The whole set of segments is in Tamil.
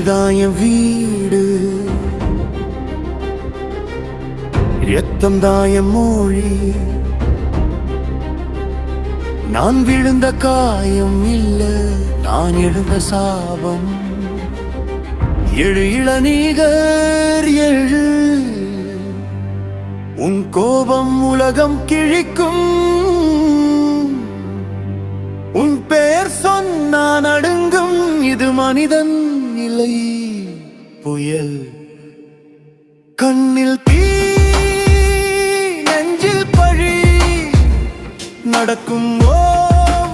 நீதான் என் வீடு, ரத்தம் தான் என் மொழி. நான் விழுந்த காயம் இல்ல, நான் எழுந்த சாபம். எழு இளநீகர் எழு, உன் கோபம் உலகம் கிழிக்கும். உன் பெயர் சொன்னான் அடுங்கும். இது மனிதன் இல்லை புயல். கண்ணில் தீ, நெஞ்சில் பழி, நடக்கும்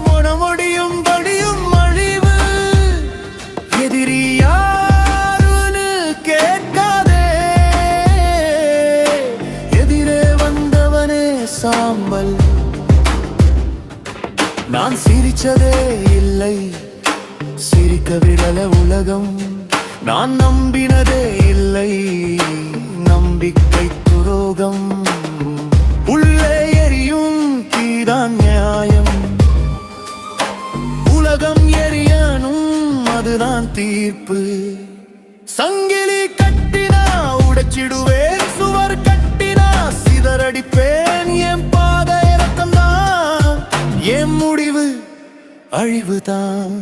மனமொடியும் படியும் அழிவு. எதிரி யாருன்னு கேட்காதே, எதிரே வந்தவனே சாம்பல். நான் சிரிச்சதே இல்லை, சிரிக்க விடல உலகம். நான் நம்பினதே இல்லை, நம்பிக்கை துரோகம். உள்ளே எரியும் தீதான் நியாயம், உலகம் எரியணும் அதுதான் தீர்ப்பு. சங்கிலி கட்டினா உடைச்சிடுவேன், சுவர் கட்டினா சிதறடிப்பேன். என் பாதை இறக்கம்தான், என் முடிவு அழிவுதான்.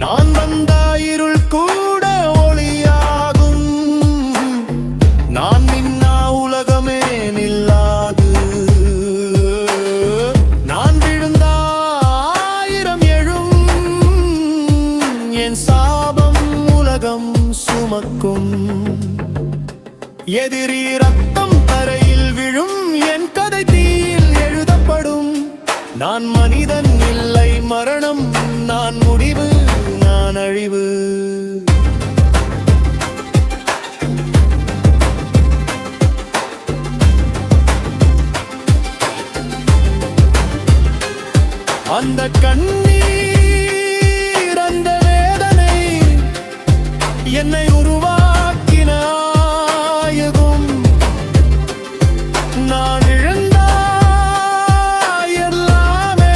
நான் வந்தா இருள் கூட ஒளியாகும், நான் நின்னா உலகமே நில்லாது. நான் விழுந்தா ஆயிரம் எழும், என் சாபம் உலகம் சுமக்கும். எதிரி ரத்தம் தரையில் விழும், என் கதை தீயில் எழுதப்படும். நான் மனிதன் இல்லை மரணம், நான் முடிவு, நான் அழிவு. அந்த கண்ணீர், அந்த வேதனை என்னை உருவாக்கின ஆயுதம். நான் இழந்த எல்லாமே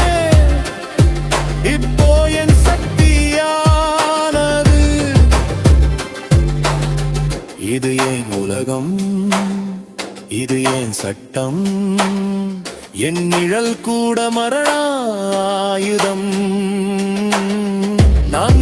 இப்போ என் சக்தியானது. இது ஏன் உலகம், இது ஏன் சட்டம், என் நிழல் கூட மரண ஆயுதம். நான்